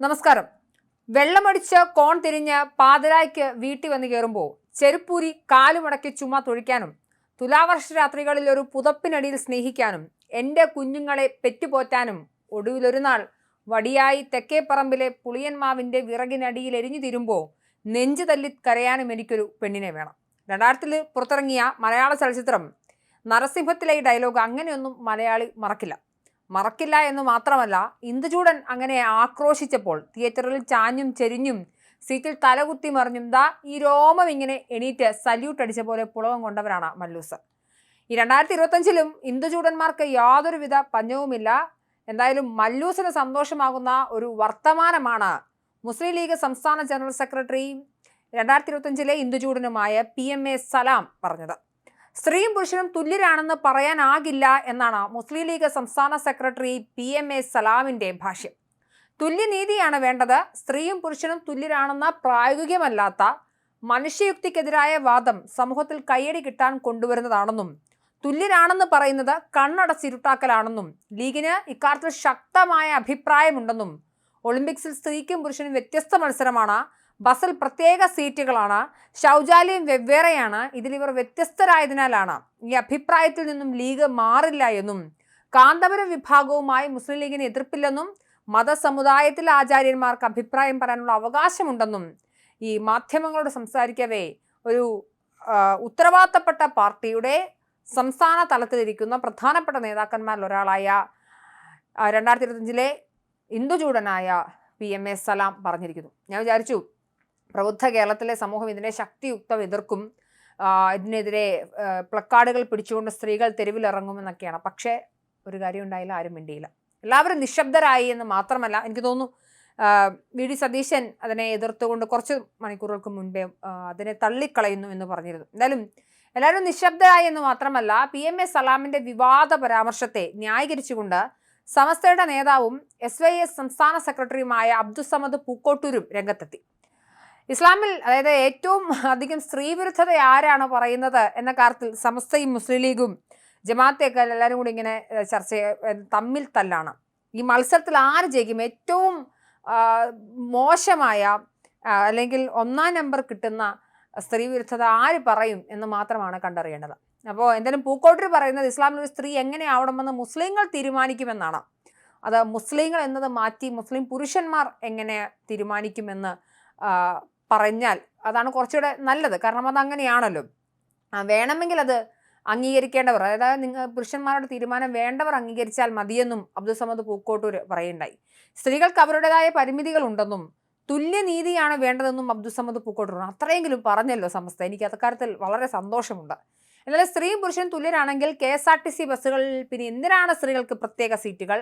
നമസ്കാരം. വെള്ളമടിച്ച് കോൺ തിരിഞ്ഞ് പാതിരായ്ക്ക് വീട്ടിൽ വന്ന് കയറുമ്പോൾ ചെരുപ്പൂരി കാലുമടക്കി ചുമ തൊഴിക്കാനും തുലാവർഷ രാത്രികളിൽ ഒരു പുതപ്പിനടിയിൽ സ്നേഹിക്കാനും എൻ്റെ കുഞ്ഞുങ്ങളെ പെറ്റുപോറ്റാനും ഒടുവിലൊരു നാൾ വടിയായി തെക്കേപ്പറമ്പിലെ പുളിയന്മാവിൻ്റെ വിറകിനടിയിൽ എരിഞ്ഞു തീരുമ്പോൾ നെഞ്ചു തല്ലി കരയാനും എനിക്കൊരു പെണ്ണിനെ വേണം. 2000 പുറത്തിറങ്ങിയ മലയാള ചലച്ചിത്രം നരസിംഹത്തിലെ ഈ ഡയലോഗ് അങ്ങനെയൊന്നും മലയാളി മറക്കില്ല എന്ന് മാത്രമല്ല, ഇന്ദുചൂടൻ അങ്ങനെ ആക്രോശിച്ചപ്പോൾ തിയേറ്ററിൽ ചാഞ്ഞും ചെരിഞ്ഞും സീറ്റിൽ തലകുത്തി മറിഞ്ഞും ഈ രോമം ഇങ്ങനെ എണീറ്റ് സല്യൂട്ട് അടിച്ച പോലെ പുളകം കൊണ്ടവരാണ് മല്ലൂസ്. ഈ 2025 ഇന്ദുചൂടന്മാർക്ക് യാതൊരുവിധ പഞ്ഞവുമില്ല. എന്തായാലും മല്ലൂസിന് സന്തോഷമാകുന്ന ഒരു വർത്തമാനമാണ് മുസ്ലിം ലീഗ് സംസ്ഥാന ജനറൽ സെക്രട്ടറി 2025 ഇന്ദുചൂടനുമായ PMA സലാം പറഞ്ഞത്. സ്ത്രീയും പുരുഷനും തുല്യരാണെന്ന് പറയാനാകില്ല എന്നാണ് മുസ്ലിം ലീഗ് സംസ്ഥാന സെക്രട്ടറി PMA സലാമിൻ്റെ ഭാഷ്യം. തുല്യനീതിയാണ് വേണ്ടത്. സ്ത്രീയും പുരുഷനും തുല്യരാണെന്ന പ്രായോഗികമല്ലാത്ത മനുഷ്യയുക്തിക്കെതിരായ വാദം സമൂഹത്തിൽ കയ്യടി കിട്ടാൻ കൊണ്ടുവരുന്നതാണെന്നും തുല്യരാണെന്ന് പറയുന്നത് കണ്ണടച്ചിരുട്ടാക്കലാണെന്നും ലീഗിന് ഇക്കാര്യത്തിൽ ശക്തമായ അഭിപ്രായമുണ്ടെന്നും ഒളിമ്പിക്സിൽ സ്ത്രീക്കും പുരുഷനും വ്യത്യസ്ത മത്സരമാണ്, ബസ്സിൽ പ്രത്യേക സീറ്റുകളാണ്, ശൗചാലയം വെവ്വേറെയാണ്, ഇതിലിവർ വ്യത്യസ്തരായതിനാലാണ് ഈ അഭിപ്രായത്തിൽ നിന്നും ലീഗ് മാറില്ല എന്നും കാന്തപുരം വിഭാഗവുമായി മുസ്ലിം ലീഗിന് എതിർപ്പില്ലെന്നും മതസമുദായത്തിലെ ആചാര്യന്മാർക്ക് അഭിപ്രായം പറയാനുള്ള അവകാശമുണ്ടെന്നും ഈ മാധ്യമങ്ങളോട് സംസാരിക്കവേ ഒരു ഉത്തരവാദിത്തപ്പെട്ട പാർട്ടിയുടെ സംസ്ഥാന തലത്തിലിരിക്കുന്ന പ്രധാനപ്പെട്ട നേതാക്കന്മാരിൽ ഒരാളായ 2025 ഇന്ദുചൂടനായ PMA സലാം പറഞ്ഞിരിക്കുന്നു. ഞാൻ വിചാരിച്ചു പ്രബുദ്ധ കേരളത്തിലെ സമൂഹം ഇതിനെ ശക്തിയുക്തം എതിർക്കും, ഇതിനെതിരെ പ്ലക്കാർഡുകൾ പിടിച്ചുകൊണ്ട് സ്ത്രീകൾ തെരുവിലിറങ്ങുമെന്നൊക്കെയാണ്. പക്ഷേ ഒരു കാര്യം ഉണ്ടായില്ല, ആരും മിണ്ടിയില്ല. എല്ലാവരും നിശബ്ദരായി എന്ന് മാത്രമല്ല, എനിക്ക് തോന്നുന്നു VD സതീശൻ അതിനെ എതിർത്തുകൊണ്ട് കുറച്ച് മണിക്കൂറുകൾക്ക് മുൻപേ അതിനെ തള്ളിക്കളയുന്നു എന്ന് പറഞ്ഞിരുന്നു. എന്തായാലും എല്ലാവരും നിശബ്ദരായി എന്ന് മാത്രമല്ല, PMA സലാമിൻ്റെ വിവാദ പരാമർശത്തെ ന്യായീകരിച്ചുകൊണ്ട് സമസ്തയുടെ നേതാവും SYS സംസ്ഥാന സെക്രട്ടറിയുമായ അബ്ദുസമദ് പൂക്കോട്ടൂരും രംഗത്തെത്തി. ഇസ്ലാമിൽ അതായത് ഏറ്റവും അധികം സ്ത്രീവിരുദ്ധത ആരാണ് പറയുന്നത് എന്ന കാര്യത്തിൽ സമസ്തയും മുസ്ലിം ലീഗും ജമാഅത്തെയൊക്കെ എല്ലാവരും കൂടി ഇങ്ങനെ ചർച്ച തമ്മിൽ തല്ലാണ്. ഈ മത്സരത്തിൽ ആര് ജയിക്കും, ഏറ്റവും മോശമായ അല്ലെങ്കിൽ 1-ാം നമ്പർ കിട്ടുന്ന സ്ത്രീവിരുദ്ധത ആര് പറയും എന്ന് മാത്രമാണ് കണ്ടറിയേണ്ടത്. അപ്പോൾ എന്തായാലും പൂക്കോട്ടൂർ പറയുന്നത് ഇസ്ലാമിൽ ഒരു സ്ത്രീ എങ്ങനെ ആവണമെന്ന് മുസ്ലിങ്ങൾ തീരുമാനിക്കുമെന്നാണ്. അത് മുസ്ലിങ്ങൾ എന്നത് മാറ്റി മുസ്ലിം പുരുഷന്മാർ എങ്ങനെ തീരുമാനിക്കുമെന്ന് പറഞ്ഞാൽ അതാണ് കുറച്ചുകൂടെ നല്ലത്. കാരണം അതങ്ങനെയാണല്ലോ. വേണമെങ്കിൽ അത് അംഗീകരിക്കേണ്ടവർ, അതായത് പുരുഷന്മാരുടെ തീരുമാനം വേണ്ടവർ അംഗീകരിച്ചാൽ മതിയെന്നും അബ്ദുസമദ് പൂക്കോട്ടൂർ പറയുണ്ടായി. സ്ത്രീകൾക്ക് അവരുടേതായ പരിമിതികളുണ്ടെന്നും തുല്യനീതിയാണ് വേണ്ടതെന്നും അബ്ദുസമദ് പൂക്കോട്ടൂർ അത്രയെങ്കിലും പറഞ്ഞല്ലോ സമസ്ത. എനിക്ക് അക്കാര്യത്തിൽ വളരെ സന്തോഷമുണ്ട്. എന്നാൽ സ്ത്രീയും പുരുഷനും തുല്യരാണെങ്കിൽ KSRTC ബസ്സുകളിൽ പിന്നെ എന്തിനാണ് സ്ത്രീകൾക്ക് പ്രത്യേക സീറ്റുകൾ,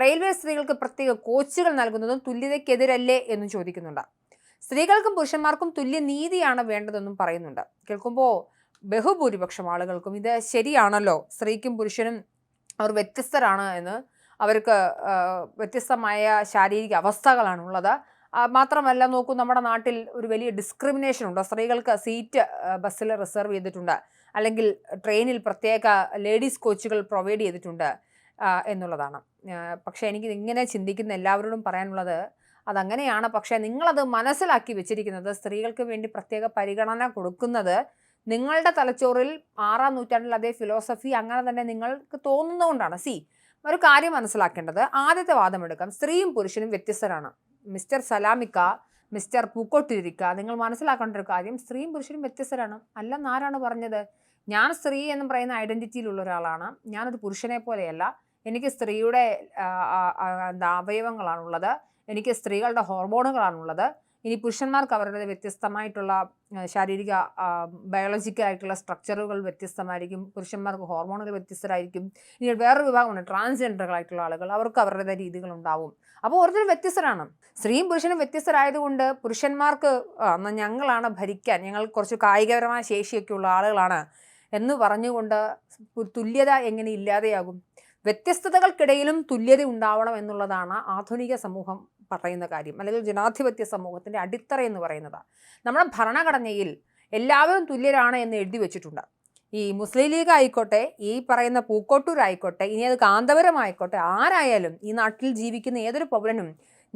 റെയിൽവേ സ്ത്രീകൾക്ക് പ്രത്യേക കോച്ചുകൾ നൽകുന്നതും തുല്യതയ്ക്കെതിരല്ലേ എന്നും ചോദിക്കുന്നുണ്ട്. സ്ത്രീകൾക്കും പുരുഷന്മാർക്കും തുല്യനീതിയാണ് വേണ്ടതെന്നും പറയുന്നുണ്ട്. കേൾക്കുമ്പോൾ ബഹുഭൂരിപക്ഷം ആളുകൾക്കും ഇത് ശരിയാണല്ലോ, സ്ത്രീക്കും പുരുഷനും അവർ വ്യത്യസ്തരാണ് എന്ന്, അവർക്ക് വ്യത്യസ്തമായ ശാരീരിക അവസ്ഥകളാണുള്ളത്. മാത്രമല്ല നോക്കൂ, നമ്മുടെ നാട്ടിൽ ഒരു വലിയ ഡിസ്ക്രിമിനേഷൻ ഉണ്ട്. സ്ത്രീകൾക്ക് സീറ്റ് ബസ്സിൽ റിസർവ് ചെയ്തിട്ടുണ്ട്, അല്ലെങ്കിൽ ട്രെയിനിൽ പ്രത്യേക ലേഡീസ് കോച്ചുകൾ പ്രൊവൈഡ് ചെയ്തിട്ടുണ്ട് എന്നുള്ളതാണ്. പക്ഷേ എനിക്ക് ഇങ്ങനെ ചിന്തിക്കുന്ന എല്ലാവരോടും പറയാനുള്ളത് അതങ്ങനെയാണ്. പക്ഷേ നിങ്ങളത് മനസ്സിലാക്കി വെച്ചിരിക്കുന്നത് സ്ത്രീകൾക്ക് വേണ്ടി പ്രത്യേക പരിഗണന കൊടുക്കുന്നത് നിങ്ങളുടെ തലച്ചോറിൽ 6-ാം നൂറ്റാണ്ടിൽ അതേ ഫിലോസഫി അങ്ങനെ തന്നെ നിങ്ങൾക്ക് തോന്നുന്നതുകൊണ്ടാണ്. ഒരു കാര്യം മനസ്സിലാക്കേണ്ടത്, ആദ്യത്തെ വാദം എടുക്കാം, സ്ത്രീയും പുരുഷനും വ്യത്യസ്തരാണ്. മിസ്റ്റർ സലാമിക്ക, മിസ്റ്റർ പൂക്കോട്ടൂരിക്ക, നിങ്ങൾ മനസ്സിലാക്കേണ്ട ഒരു കാര്യം, സ്ത്രീയും പുരുഷനും വ്യത്യസ്തരാണ്. അല്ലെന്ന് ആരാണ് പറഞ്ഞത്? ഞാൻ സ്ത്രീ എന്ന് പറയുന്ന ഐഡൻറ്റിറ്റിയിലുള്ള ഒരാളാണ്. ഞാനൊരു പുരുഷനെ പോലെയല്ല. എനിക്ക് സ്ത്രീയുടെ അവയവങ്ങളാണുള്ളത്, എനിക്ക് സ്ത്രീകളുടെ ഹോർമോണുകളാണുള്ളത്. ഇനി പുരുഷന്മാർക്ക് അവരുടെ വ്യത്യസ്തമായിട്ടുള്ള ശാരീരിക ബയോളജിക്കലായിട്ടുള്ള സ്ട്രക്ചറുകൾ വ്യത്യസ്തമായിരിക്കും, പുരുഷന്മാർക്ക് ഹോർമോണുകൾ വ്യത്യസ്തരായിരിക്കും. ഇനി വേറൊരു വിഭാഗമുണ്ട്, ട്രാൻസ്ജെൻഡറുകളായിട്ടുള്ള ആളുകൾ, അവർക്ക് അവരുടേതായ രീതികളുണ്ടാവും. അപ്പോൾ ഓരോരുത്തരും വ്യത്യസ്തരാണ്. സ്ത്രീയും പുരുഷനും വ്യത്യസ്തരായതുകൊണ്ട് പുരുഷന്മാർക്ക് ഞങ്ങളാണ് ഭരിക്കാൻ, ഞങ്ങൾ കുറച്ച് കായികപരമായ ശേഷിയൊക്കെ ഉള്ള ആളുകളാണ് എന്ന് പറഞ്ഞുകൊണ്ട് തുല്യത എങ്ങനെ ഇല്ലാതെയാകും? വ്യത്യസ്തതകൾക്കിടയിലും തുല്യത ഉണ്ടാവണം എന്നുള്ളതാണ് ആധുനിക സമൂഹം പറയുന്ന കാര്യം, അല്ലെങ്കിൽ ജനാധിപത്യ സമൂഹത്തിൻ്റെ അടിത്തറ എന്ന് പറയുന്നത്. നമ്മുടെ ഭരണഘടനയിൽ എല്ലാവരും തുല്യരാണ് എന്ന് എഴുതി വെച്ചിട്ടുണ്ട്. ഈ മുസ്ലിം ലീഗ് ആയിക്കോട്ടെ, ഈ പറയുന്ന പൂക്കോട്ടൂർ ആയിക്കോട്ടെ, ഇനി അത് കാന്തപുരം ആയിക്കോട്ടെ, ആരായാലും ഈ നാട്ടിൽ ജീവിക്കുന്ന ഏതൊരു പൗരനും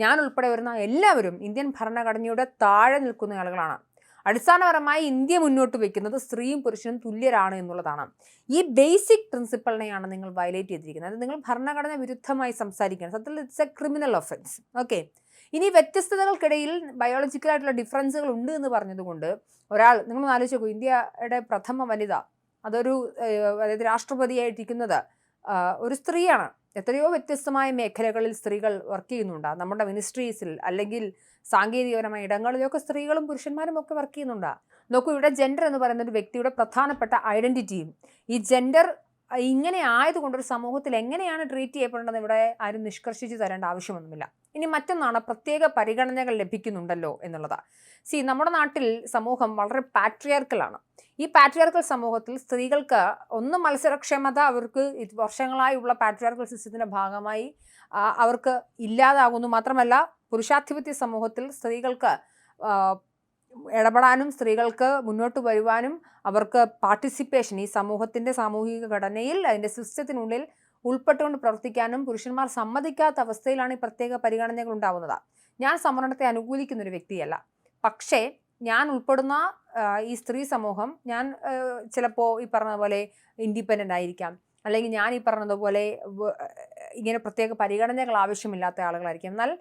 ഞാൻ ഉൾപ്പെടെ വരുന്ന എല്ലാവരും ഇന്ത്യൻ ഭരണഘടനയുടെ താഴെ നിൽക്കുന്ന ആളുകളാണ്. അടിസ്ഥാനപരമായി ഇന്ത്യ മുന്നോട്ട് വയ്ക്കുന്നത് സ്ത്രീയും പുരുഷനും തുല്യരാണ് എന്നുള്ളതാണ്. ഈ ബേസിക് പ്രിൻസിപ്പളിനെയാണ് നിങ്ങൾ വയലേറ്റ് ചെയ്തിരിക്കുന്നത്. അത് നിങ്ങൾ ഭരണഘടന വിരുദ്ധമായി സംസാരിക്കുകയാണ്. സത്യത്തിൽ it's A criminal offence. Okay, ഇനി വ്യത്യസ്തതകൾക്കിടയിൽ ബയോളജിക്കലായിട്ടുള്ള ഡിഫറൻസുകൾ ഉണ്ട് എന്ന് പറഞ്ഞതുകൊണ്ട് ഒരാൾ, നിങ്ങൾ ആലോചിച്ച് നോക്കൂ, ഇന്ത്യയുടെ പ്രഥമ വനിത, അതൊരു അതായത് രാഷ്ട്രപതിയായിട്ടിരിക്കുന്നത് ഒരു സ്ത്രീയാണ്. എത്രയോ വ്യത്യസ്തമായ മേഖലകളിൽ സ്ത്രീകൾ വർക്ക് ചെയ്യുന്നുണ്ട്. നമ്മുടെ മിനിസ്ട്രീസിൽ അല്ലെങ്കിൽ സാങ്കേതികപരമായ ഇടങ്ങളിലൊക്കെ സ്ത്രീകളും പുരുഷന്മാരും ഒക്കെ വർക്ക് ചെയ്യുന്നുണ്ട്. നോക്കൂ, ഇവിടെ ജെൻഡർ എന്ന് പറയുന്ന ഒരു വ്യക്തിയുടെ പ്രധാനപ്പെട്ട ഐഡന്റിറ്റിയും ഈ ജെൻഡർ ഇങ്ങനെ ആയതുകൊണ്ട് ഒരു സമൂഹത്തിൽ എങ്ങനെയാണ് ട്രീറ്റ് ചെയ്യപ്പെടേണ്ടത് ഇവിടെ ആരും നിഷ്കർഷിച്ച് തരേണ്ട ആവശ്യമൊന്നുമില്ല. ഇനി മറ്റൊന്നാണ് പ്രത്യേക പരിഗണനകൾ ലഭിക്കുന്നുണ്ടല്ലോ എന്നുള്ളത്. നമ്മുടെ നാട്ടിൽ സമൂഹം വളരെ പാട്രിയാർക്കലാണ്. ഈ പാട്രിയാർക്കൽ സമൂഹത്തിൽ സ്ത്രീകൾക്ക് ഒന്ന് മത്സരക്ഷമത അവർക്ക് വർഷങ്ങളായുള്ള പാട്രിയാർക്കൽ സിസ്റ്റത്തിൻ്റെ ഭാഗമായി അവർക്ക് ഇല്ലാതാകുന്നു. മാത്രമല്ല പുരുഷാധിപത്യ സമൂഹത്തിൽ സ്ത്രീകൾക്ക് ഇടപെടാനും സ്ത്രീകൾക്ക് മുന്നോട്ട് വരുവാനും അവർക്ക് പാർട്ടിസിപ്പേഷൻ ഈ സമൂഹത്തിൻ്റെ സാമൂഹിക ഘടനയിൽ അതിൻ്റെ സിസ്റ്റത്തിനുള്ളിൽ ഉൾപ്പെട്ടുകൊണ്ട് പ്രവർത്തിക്കാനും പുരുഷന്മാർ സമ്മതിക്കാത്ത അവസ്ഥയിലാണ് ഈ പ്രത്യേക പരിഗണനകൾ ഉണ്ടാവുന്നത്. ഞാൻ സംവരണത്തെ അനുകൂലിക്കുന്നൊരു വ്യക്തിയല്ല. പക്ഷേ ഞാൻ ഉൾപ്പെടുന്ന ഈ സ്ത്രീ സമൂഹം, ഞാൻ ചിലപ്പോൾ ഈ പറഞ്ഞതുപോലെ ഇൻഡിപെൻഡൻ്റ് ആയിരിക്കാം, അല്ലെങ്കിൽ ഞാൻ ഈ പറഞ്ഞതുപോലെ ഇങ്ങനെ പ്രത്യേക പരിഗണനകൾ ആവശ്യമില്ലാത്ത ആളുകളായിരിക്കും. എന്നാൽ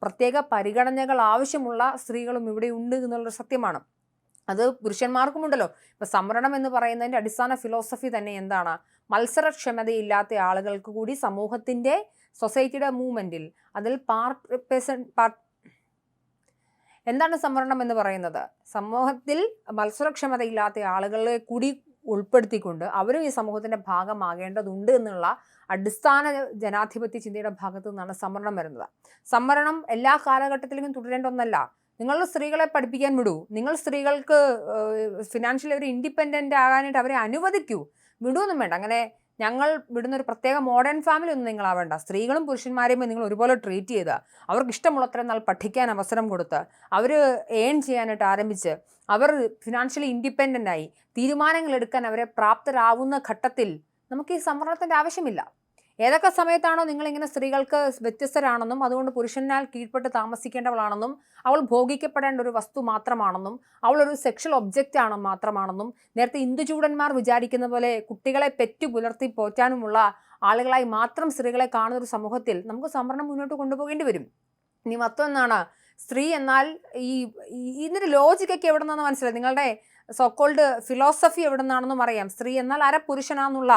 പ്രത്യേക പരിഗണനകൾ ആവശ്യമുള്ള സ്ത്രീകളും ഇവിടെ ഉണ്ട് എന്നുള്ളൊരു സത്യമാണ്. അത് പുരുഷന്മാർക്കുമുണ്ടല്ലോ. ഇപ്പോൾ സംവരണം എന്ന് പറയുന്നതിൻ്റെ അടിസ്ഥാന ഫിലോസഫി തന്നെ എന്താണ്? മത്സരക്ഷമതയില്ലാത്ത ആളുകൾക്ക് കൂടി സമൂഹത്തിൻ്റെ സൊസൈറ്റിയുടെ മൂവ്മെൻറ്റിൽ അതിൽ എന്താണ് സംവരണം എന്ന് പറയുന്നത്? സമൂഹത്തിൽ മത്സരക്ഷമതയില്ലാത്ത ആളുകളെ കൂടി ഉൾപ്പെടുത്തിക്കൊണ്ട് അവരും ഈ സമൂഹത്തിൻ്റെ ഭാഗമാകേണ്ടതുണ്ട് എന്നുള്ള അടിസ്ഥാന ജനാധിപത്യ ചിന്തയുടെ ഭാഗത്തു നിന്നാണ് സംവരണം വരുന്നത്. സംവരണം എല്ലാ കാലഘട്ടത്തിലും തുടരേണ്ട ഒന്നല്ല. നിങ്ങൾ സ്ത്രീകളെ പഠിപ്പിക്കാൻ വിടൂ, നിങ്ങൾ സ്ത്രീകൾക്ക് ഫിനാൻഷ്യലി അവർ ഇൻഡിപെൻഡൻ്റ് ആകാനായിട്ട് അവരെ അനുവദിക്കൂ, വിടുവൊന്നും വേണ്ട. അങ്ങനെ ഞങ്ങൾ വിടുന്ന ഒരു പ്രത്യേക മോഡേൺ ഫാമിലി ഒന്നും നിങ്ങളാവേണ്ട. സ്ത്രീകളും പുരുഷന്മാരെയും നിങ്ങൾ ഒരുപോലെ ട്രീറ്റ് ചെയ്ത് അവർക്ക് ഇഷ്ടമുള്ളത്രയും നാൾ പഠിക്കാൻ അവസരം കൊടുത്ത് അവർ ഏൺ ചെയ്യാനായിട്ട് ആരംഭിച്ച് അവർ ഫിനാൻഷ്യലി ഇൻഡിപെൻഡൻ്റ് ആയി തീരുമാനങ്ങൾ എടുക്കാൻ അവരെ പ്രാപ്തരാവുന്ന ഘട്ടത്തിൽ നമുക്ക് ഈ സംവരണത്തിൻ്റെ ആവശ്യമില്ല. ഏതൊക്കെ സമയത്താണോ നിങ്ങളിങ്ങനെ സ്ത്രീകൾക്ക് വ്യത്യസ്തരാണെന്നും അതുകൊണ്ട് പുരുഷനാൽ കീഴ്പ്പെട്ട് താമസിക്കേണ്ടവളാണെന്നും അവൾ ഭോഗിക്കപ്പെടേണ്ട ഒരു വസ്തു മാത്രമാണെന്നും അവളൊരു സെക്ഷൽ ഒബ്ജക്റ്റ് ആണ് മാത്രമാണെന്നും നേരത്തെ ഹിന്ദുചൂടന്മാർ വിചാരിക്കുന്ന പോലെ കുട്ടികളെ പെറ്റു പുലർത്തി പോറ്റാനുമുള്ള ആളുകളായി മാത്രം സ്ത്രീകളെ കാണുന്ന ഒരു സമൂഹത്തിൽ നമുക്ക് സംവരണം മുന്നോട്ട് കൊണ്ടുപോകേണ്ടി വരും. ഇനി മറ്റൊന്നാണ്, സ്ത്രീ എന്നാൽ ഇതിൻ്റെ ലോജിക്കൊക്കെ എവിടെ നിന്നാണെന്ന് മനസ്സിലായി, നിങ്ങളുടെ സോക്കോൾഡ് ഫിലോസഫി എവിടെ നിന്നാണെന്നും അറിയാം. സ്ത്രീ എന്നാൽ പുരുഷനാന്നുള്ള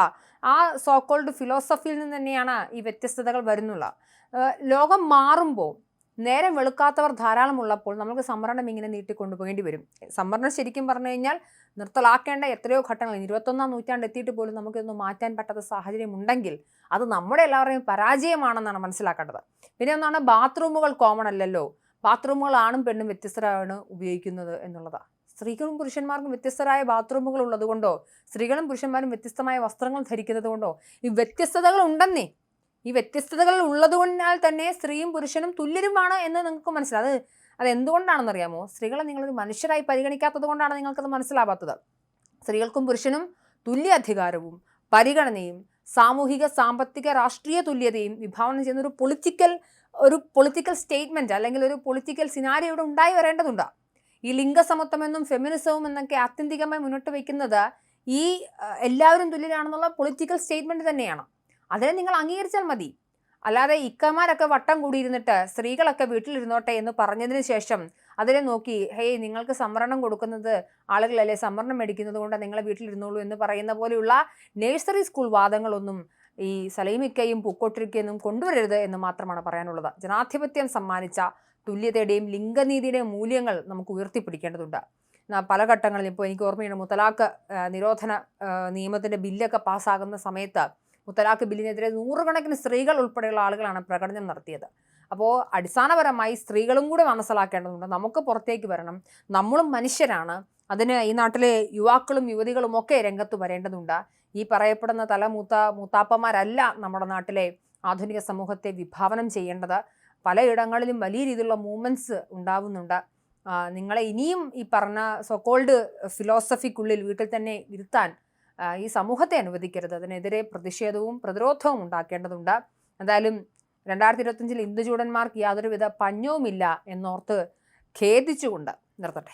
ആ സോക്കോൾഡ് ഫിലോസഫിയിൽ നിന്ന് തന്നെയാണ് ഈ വ്യത്യസ്തതകൾ വരുന്നുള്ള. ലോകം മാറുമ്പോൾ നേരം വെളുക്കാത്തവർ ധാരാളം ഉള്ളപ്പോൾ നമുക്ക് സംവരണം ഇങ്ങനെ നീട്ടിക്കൊണ്ടുപോകേണ്ടി വരും. സംവരണം ശരിക്കും പറഞ്ഞു കഴിഞ്ഞാൽ നിർത്തലാക്കേണ്ട എത്രയോ ഘട്ടങ്ങൾ 21ാം നൂറ്റാണ്ട് എത്തിയിട്ട് പോലും നമുക്കിതൊന്നും മാറ്റാൻ പറ്റാത്ത സാഹചര്യം ഉണ്ടെങ്കിൽ അത് നമ്മുടെ എല്ലാവരുടെയും പരാജയമാണെന്നാണ് മനസ്സിലാക്കേണ്ടത്. പിന്നെ ഒന്നാണ്, ബാത്റൂമുകൾ കോമൺ അല്ലല്ലോ. ബാത്റൂമുകൾ ആണും പെണ്ണും വ്യത്യസ്തരാണ് ഉപയോഗിക്കുന്നത് എന്നുള്ളതാണ്. സ്ത്രീകളും പുരുഷന്മാർക്കും വ്യത്യസ്തരായ ബാത്റൂമുകൾ ഉള്ളത് കൊണ്ടോ സ്ത്രീകളും പുരുഷന്മാരും വ്യത്യസ്തമായ വസ്ത്രങ്ങൾ ധരിക്കുന്നത് കൊണ്ടോ ഈ വ്യത്യസ്തതകൾ ഉണ്ടെന്നേ. ഈ വ്യത്യസ്തതകൾ ഉള്ളതുകൊണ്ടാൽ തന്നെ സ്ത്രീയും പുരുഷനും തുല്യരുമാണ് എന്ന് നിങ്ങൾക്ക് മനസ്സിലാവും. അത് എന്തുകൊണ്ടാണെന്നറിയാമോ? സ്ത്രീകളെ നിങ്ങളൊരു മനുഷ്യരായി പരിഗണിക്കാത്തത് കൊണ്ടാണ് നിങ്ങൾക്കത് മനസ്സിലാവാത്തത്. സ്ത്രീകൾക്കും പുരുഷനും തുല്യ അധികാരവും പരിഗണനയും സാമൂഹിക സാമ്പത്തിക രാഷ്ട്രീയ തുല്യതയും വിഭാവനം ചെയ്യുന്ന ഒരു പൊളിറ്റിക്കൽ സ്റ്റേറ്റ്മെൻറ്റ് അല്ലെങ്കിൽ ഒരു പൊളിറ്റിക്കൽ സിനാരിയോ ഇവിടെ ഉണ്ടായി വരേണ്ടതുണ്ട്. ഈ ലിംഗസമത്വമെന്നും ഫെമിനിസവും എന്നൊക്കെ ആത്യന്തികമായി മുന്നോട്ട് വയ്ക്കുന്നത് ഈ എല്ലാവരും തുല്യരാണെന്നുള്ള പൊളിറ്റിക്കൽ സ്റ്റേറ്റ്മെൻറ്റ് തന്നെയാണ്. അതിനെ നിങ്ങൾ അംഗീകരിച്ചാൽ മതി. അല്ലാതെ ഇക്കമാരൊക്കെ വട്ടം കൂടിയിരുന്നിട്ട് സ്ത്രീകളൊക്കെ വീട്ടിലിരുന്നോട്ടെ എന്ന് പറഞ്ഞതിന് ശേഷം അതിനെ നോക്കി ഹേയ് നിങ്ങൾക്ക് സംവരണം കൊടുക്കുന്നത് ആളുകളല്ലേ, സംവരണം മേടിക്കുന്നത് കൊണ്ട് നിങ്ങളെ വീട്ടിലിരുന്നോളൂ എന്ന് പറയുന്ന പോലെയുള്ള നേഴ്സറി സ്കൂൾ വാദങ്ങളൊന്നും ഈ സലീമിക്കയും പൂക്കോട്ടിരിക്കയൊന്നും കൊണ്ടുവരരുത് എന്ന് മാത്രമാണ് പറയാനുള്ളത്. ജനാധിപത്യം സമ്മാനിച്ച തുല്യതയുടെയും ലിംഗനീതിയുടെയും മൂല്യങ്ങൾ നമുക്ക് ഉയർത്തിപ്പിടിക്കേണ്ടതുണ്ട്. പല ഘട്ടങ്ങളിൽ ഇപ്പോൾ എനിക്ക് ഓർമ്മയുണ്ട്, മുത്തലാഖ് നിരോധന നിയമത്തിൻ്റെ ബില്ലൊക്കെ പാസ്സാകുന്ന സമയത്ത് മുത്തലാഖ് ബില്ലിനെതിരെ നൂറുകണക്കിന് സ്ത്രീകൾ ഉൾപ്പെടെയുള്ള ആളുകളാണ് പ്രകടനം നടത്തിയത്. അപ്പോൾ അടിസ്ഥാനപരമായി സ്ത്രീകളും കൂടെ മനസ്സിലാക്കേണ്ടതുണ്ട്, നമുക്ക് പുറത്തേക്ക് വരണം, നമ്മളും മനുഷ്യരാണ്. അതിന് ഈ നാട്ടിലെ യുവാക്കളും യുവതികളും ഒക്കെ രംഗത്ത് വരേണ്ടതുണ്ട്. ഈ പറയപ്പെടുന്ന മൂത്താപ്പന്മാരല്ല നമ്മുടെ നാട്ടിലെ ആധുനിക സമൂഹത്തെ വിഭാവനം ചെയ്യേണ്ടത്. പലയിടങ്ങളിലും വലിയ രീതിയിലുള്ള മൂവ്മെൻറ്റ്സ് ഉണ്ടാവുന്നുണ്ട്. നിങ്ങളെ ഇനിയും ഈ പറഞ്ഞ സോക്കോൾഡ് ഫിലോസഫിക്കുള്ളിൽ വീട്ടിൽ തന്നെ ഇരുത്താൻ ഈ സമൂഹത്തെ അനുവദിക്കരുത്. അതിനെതിരെ പ്രതിഷേധവും പ്രതിരോധവും ഉണ്ടാക്കേണ്ടതുണ്ട്. എന്തായാലും 2025 ഇന്ദുചൂടന്മാർക്ക് യാതൊരുവിധ പഞ്ഞവുമില്ല എന്നോർത്ത് ഖേദിച്ചുകൊണ്ട് നിർത്തട്ടെ.